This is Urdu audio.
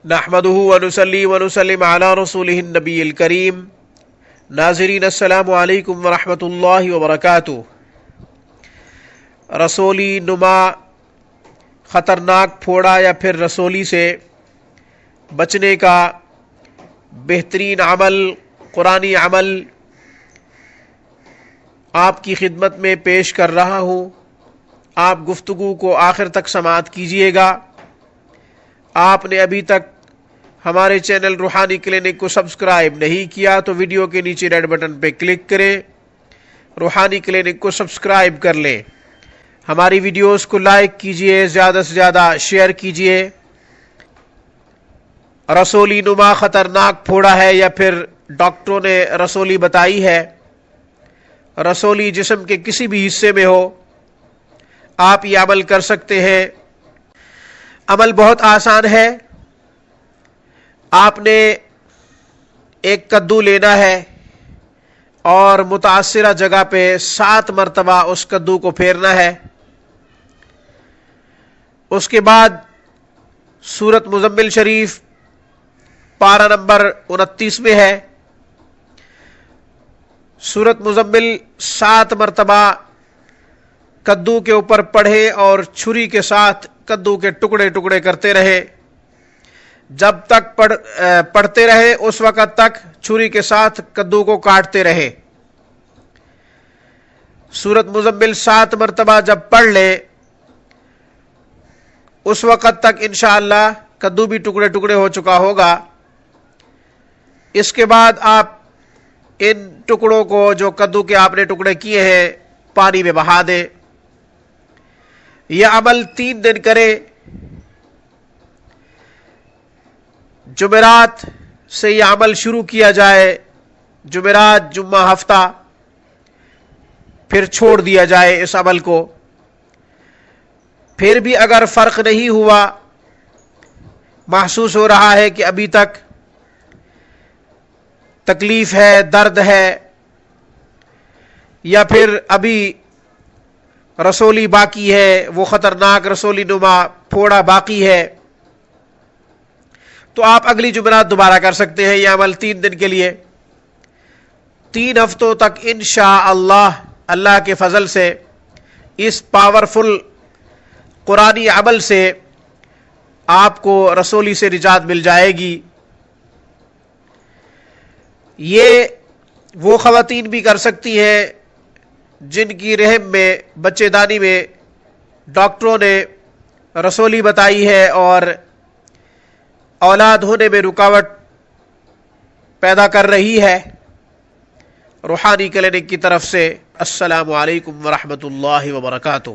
نحمدہ ونصلی ونسلم علی رسولہ النبی الکریم۔ ناظرین السلام علیکم ورحمۃ اللہ وبرکاتہ۔ رسولی نما خطرناک پھوڑا یا پھر رسولی سے بچنے کا بہترین عمل، قرآنی عمل آپ کی خدمت میں پیش کر رہا ہوں۔ آپ گفتگو کو آخر تک سماعت کیجیے گا۔ آپ نے ابھی تک ہمارے چینل روحانی کلینک کو سبسکرائب نہیں کیا تو ویڈیو کے نیچے ریڈ بٹن پہ کلک کریں، روحانی کلینک کو سبسکرائب کر لیں۔ ہماری ویڈیوز کو لائک کیجئے، زیادہ سے زیادہ شیئر کیجئے۔ رسولی نما خطرناک پھوڑا ہے یا پھر ڈاکٹروں نے رسولی بتائی ہے۔ رسولی جسم کے کسی بھی حصے میں ہو، آپ یہ عمل کر سکتے ہیں۔ عمل بہت آسان ہے۔ آپ نے ایک کدو لینا ہے اور متاثرہ جگہ پہ 7 مرتبہ اس کدو کو پھیرنا ہے۔ اس کے بعد سورۃ مزمل شریف پارہ نمبر 29 میں ہے۔ سورۃ مزمل 7 مرتبہ کدو کے اوپر پڑھے اور چھری کے ساتھ کدو کے ٹکڑے ٹکڑے کرتے رہے۔ جب تک پڑھتے رہے اس وقت تک چھری کے ساتھ کدو کو کاٹتے رہے۔ سورۃ مزمل 7 مرتبہ جب پڑھ لے اس وقت تک انشاءاللہ کدو بھی ٹکڑے ٹکڑے ہو چکا ہوگا۔ اس کے بعد آپ ان ٹکڑوں کو جو کدو کے آپ نے ٹکڑے کیے ہیں پانی میں بہا دیں۔ یہ عمل 3 دن کرے۔ جمعرات سے یہ عمل شروع کیا جائے، جمعرات، جمعہ، ہفتہ، پھر چھوڑ دیا جائے اس عمل کو۔ پھر بھی اگر فرق نہیں ہوا، محسوس ہو رہا ہے کہ ابھی تک تکلیف ہے، درد ہے، یا پھر ابھی رسولی باقی ہے، وہ خطرناک رسولی نما پھوڑا باقی ہے، تو آپ اگلی جمعرات دوبارہ کر سکتے ہیں یہ عمل 3 دن کے لیے۔ 3 ہفتوں تک انشاءاللہ اللہ کے فضل سے اس پاورفل قرآنی عمل سے آپ کو رسولی سے نجات مل جائے گی۔ یہ وہ خواتین بھی کر سکتی ہیں جن کی رحم میں، بچے دانی میں ڈاکٹروں نے رسولی بتائی ہے اور اولاد ہونے میں رکاوٹ پیدا کر رہی ہے۔ روحانی کلینک کی طرف سے السلام علیکم ورحمۃ اللہ وبرکاتہ۔